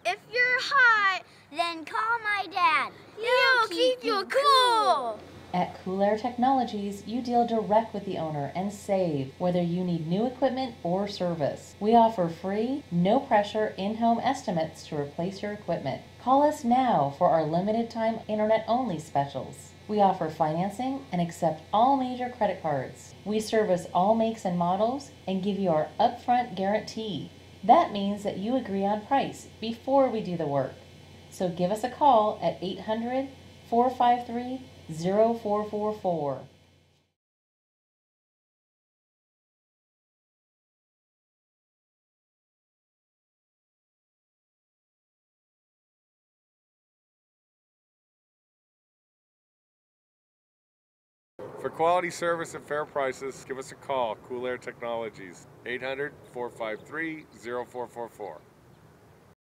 If you're hot, then call my dad. He'll keep you cool. At Cool Air Technologies, you deal direct with the owner and save, whether you need new equipment or service. We offer free, no-pressure in-home estimates to replace your equipment. Call us now for our limited-time internet-only specials. We offer financing and accept all major credit cards. We service all makes and models and give you our upfront guarantee. That means that you agree on price before we do the work. So give us a call at 800-453-0444. For quality service and fair prices, give us a call. Cool Air Technologies, 800-453-0444.